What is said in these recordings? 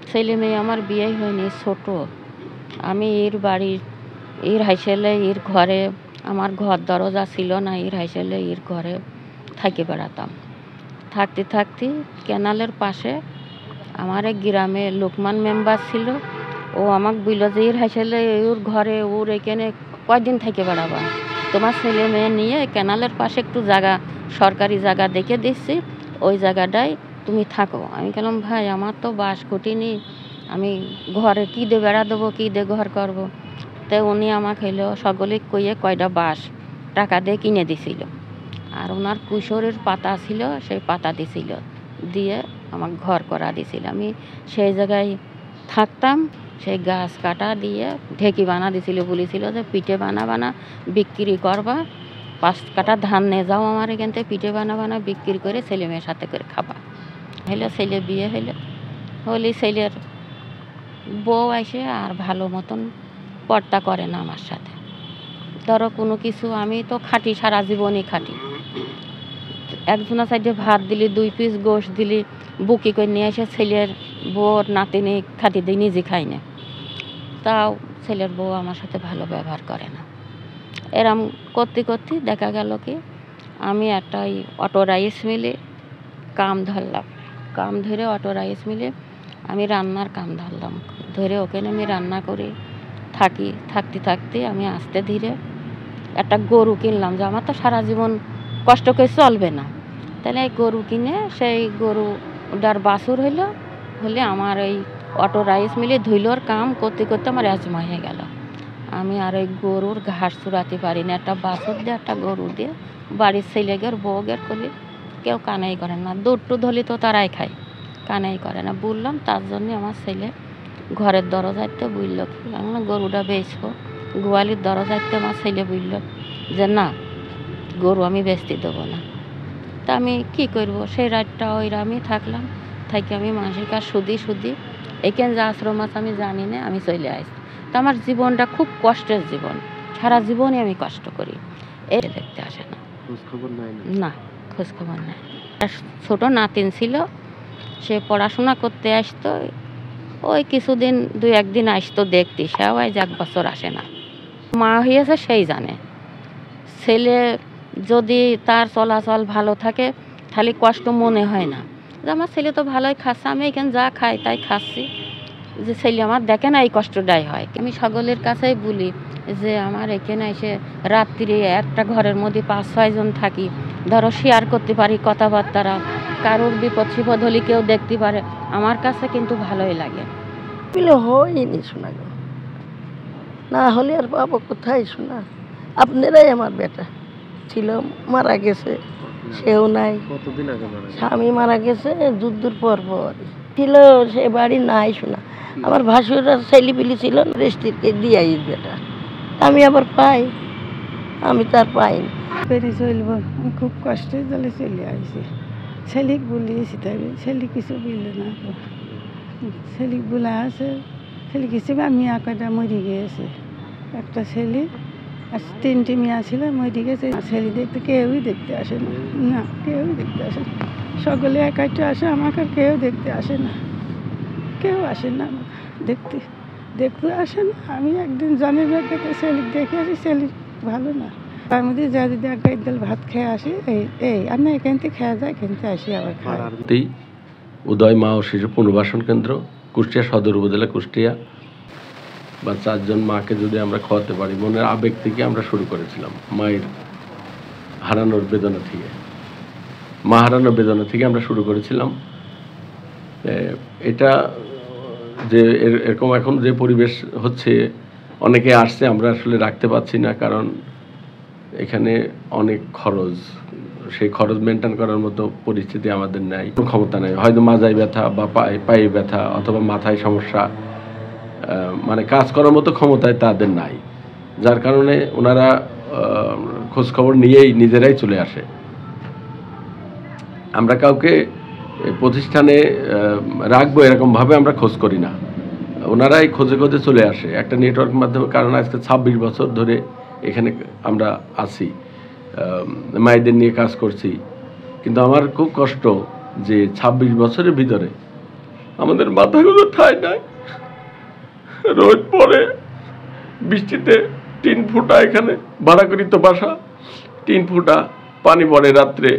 ছেলে মেয়ে আমার বিয়ে হয়নি, ছোট। আমি এর বাড়ির এর হাইসেলে এর ঘরে আমার ঘর দরজা ছিল না, এর হাইসেলে এর ঘরে থাকি বেড়াতাম। থাকতে থাকতে ক্যানালের পাশে আমার এক গ্রামে লোকমান মেম্বার ছিল। ও আমাকে বলল যে এর হাইসেলে ওর ঘরে ওর এখানে কয়দিন থেকে বেড়াবা, তোমার ছেলে মেয়ে নিয়ে ক্যানালের পাশে একটু জায়গা, সরকারি জায়গা দেখে দিচ্ছি, ওই জায়গাটায় তুমি থাকো। আমি বললাম ভাই আমার তো বাস ঘটিনি, আমি ঘরে কী দিয়ে বেড়া দেবো, কী দিয়ে ঘর করবো। তো উনি আমাকে হইলো সকলে কইয়ে কয়টা বাঁশ টাকা দিয়ে কিনে দিছিল, আর ওনার কুশোরের পাতা ছিল, সেই পাতা দিছিল, দিয়ে আমার ঘর করা দিছিল। আমি সেই জায়গায় থাকতাম। সেই গাছ কাটা দিয়ে ঢেকি বানা দিছিল, বলেছিল যে পিঠে বানা বানা বিক্রি করবা, 5 কাঠা ধান নিয়ে যাও আমার এখান থেকে, পিঠে বানা বানা বিক্রি করে ছেলে মেয়ের সাথে করে খাবা। হইলো ছেলে বিয়ে হলে ছেলের বউ আসে আর ভালো মতন পর্দা করে না আমার সাথে। ধরো কোনো কিছু, আমি তো খাটি, সারা জীবনই খাটি। একজনের সাইডে ভাত দিলি, 2 পিস গোশ দিলি, বুকি করে নিয়ে এসে ছেলের বউর নাতিনি খাতি দিয়ে নিজে খাই না, তাও ছেলের বউ আমার সাথে ভালো ব্যবহার করে না। এরম করতে করতে দেখা গেল কি আমি একটা ওই অটো রাইস মিলে কাম ধরলাম। কাম ধরে অটো রাইস মিলে আমি রান্নার কাম ধরলাম, ধরে ওখানে আমি রান্না করে থাকতে থাকতে আমি আস্তে ধীরে একটা গরু কিনলাম, যে আমার তো সারা জীবন কষ্ট করে চলবে না। তাহলে এই গরু কিনে সেই গরুটার বাছুর হলে আমার এই অটো রাইস মিলে ধুইলোর কাম করতে করতে আমার অ্যাজমা হয়ে গেল। আমি আর ওই গরুর ঘাস চুরাতে পারি না। একটা বাছুর দিয়ে একটা গরু দিয়ে বাড়ির ছেলেগের বউগের করলে কেউ কানাই করে না, দুধ ধলি তো তারাই খায়, কানাই করে না। বললাম তার জন্যে আমার ছেলে ঘরের দরজাতে বলল কি আমি গরুটা বেচবো। গোয়ালির দরজাতে আমার ছেলে বলল যে না, গরু আমি বেচতে দেবো না। তা আমি কী করবো, সেই রাতটা ওই আমি থাকলাম। থাকি আমি মাসিক আর সুদি এখানে যে আশ্রম আছে আমি জানি না, আমি চলে আসি। তো আমার জীবনটা খুব কষ্টের জীবন, সারা জীবনই আমি কষ্ট করি। এই দেখতে আসে না, না খোঁজখবর নাই। ছোটো নাতিন ছিল, সে পড়াশোনা করতে আসতো, ওই কিছুদিন 2-1 দিন আসতো দেখতে, সেও আজ 1 বছর আসে না। মা হয়েছে সেই জানে। ছেলে যদি তার চলাচল ভালো থাকে তাহলে কষ্ট মনে হয় না, যে আমার ছেলে তো ভালোই খাচ্ছে, আমি এখানে যা খাই তাই খাচ্ছি, যে ছেলে আমার দেখে না এই কষ্টটাই হয়। আমি সকলের কাছেই বলি যে আমার এখানে এসে রাত্রিরে একটা ঘরের মধ্যে 5-6 জন থাকি, ধরো শেয়ার করতে পারি কথাবার্তারা, কারোর বিপদ সিপদ হলে কেউ দেখতে পারে, আমার কাছে কিন্তু ভালোই লাগে। হয়নি শোনা গো, না হলে আর পাবো কোথায় শোনা। আপনারাই আমার বেটা ছিল, মারা গেছে, সেও নাই। স্বামী মারা গেছে যুদ্ধের পর ছিল, সে বাড়ি নাই শোনা। আমার ভাসুরা ছেলেপিলি ছিল, রেস্টিকে দিয়াই বেটা, আমি আবার পাই, আমি তার পাইনি। পেরে চলবো, আমি খুব কষ্টে জলে চলে আসছি। ছেলেক বলিয়েছি, তাই ছেলে কিছু বললো না। ছেলেক বলা আছে, ছেলে কিছু মেয়া কয়টা মরে গিয়েছে, একটা ছেলে আর 3টে মেয়া ছিল মরে গেছে। ছেলে কেউই দেখতে আসে না, না কেউই দেখতে আসে না। সকলে একাইটা আসে, আমাকে কেউ দেখতে আসে না, কেউ আসে না দেখতে আসে না। আমি একদিন জনের ব্যাগটাতে ছেলে দেখে আসি, ছেলে ভালো না, তার মধ্যে যা যদি এক গাইডাল ভাত খেয়ে আসি, এই আর না এখান থেকে খেয়ে যায়, এখান থেকে আসি আবার খাই। উদয় মা ও শিশু পুনর্বাসন কেন্দ্র, কুষ্টিয়া সদর উপজেলা, কুষ্টিয়া। বা 4 জন মাকে যদি আমরা খাওয়াতে পারি, মনের আবেগ থেকে আমরা শুরু করেছিলাম। মায়ের হারানোর বেদনা থেকে, মা হারানোর বেদনা থেকে আমরা শুরু করেছিলাম। এটা যে এরকম এখন যে পরিবেশ হচ্ছে, অনেকে আসছে, আমরা আসলে রাখতে পারছি না, কারণ এখানে অনেক খরচ, সেই খরচ মেনটেন করার মতো পরিস্থিতি আমাদের নাই, ক্ষমতা নেই। হয়তো মাজায় ব্যথা বা পায়ে ব্যথা অথবা মাথায় সমস্যা, মানে কাজ করার মতো ক্ষমতায় তাদের নাই, যার কারণে ওনারা খোঁজখবর নিয়েই নিজেরাই চলে আসে। আমরা কাউকে প্রতিষ্ঠানে রাখবো এরকমভাবে আমরা খোঁজ করি না, ওনারাই খোঁজে খোঁজে চলে আসে একটা নেটওয়ার্ক মাধ্যমে। কারণ আজকে 26 বছর ধরে এখানে আমরা আছি, মায়েদের নিয়ে কাজ করছি। কিন্তু আমার খুব কষ্ট যে 26 বছরের ভিতরে আমাদের মাথাগুলো ঠাই নাই। রোদ পড়ে, বৃষ্টিতে 3 ফুটা, এখানে ভাড়া করি তো বাসা, 3 ফুটা পানি পড়ে রাত্রে,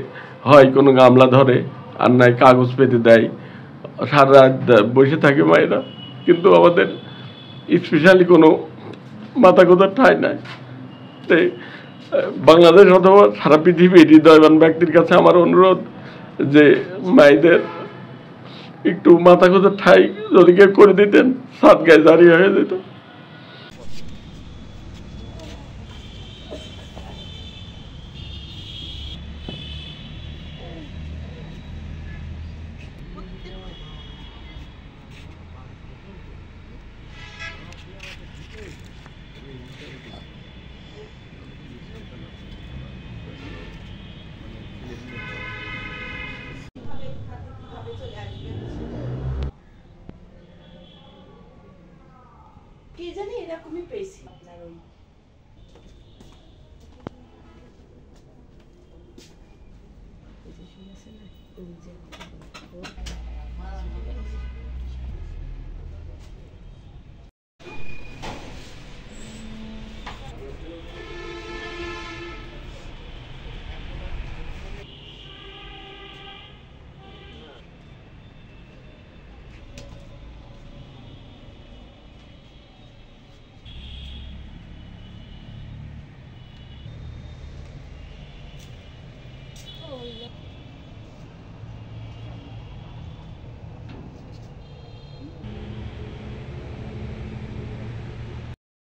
হয় কোনো গামলা ধরে আর নাই কাগজ পেতে দেয়, সারা রাত বসে থাকে মায়েরা। কিন্তু আমাদের স্পেশালি কোনো মাথা গোঁজার ঠাঁই নাই। তাই বাংলাদেশ অথবা সারা পৃথিবীর হৃদয়বান ব্যক্তির কাছে আমার অনুরোধ যে মায়েদের একটু মাথা গোঁজার ঠাঁই যদি কেউ করে দিতেন, সাদগায়ে জারি হয়ে যেত। কি জানি এরকমই পেয়েছি আপনার ওই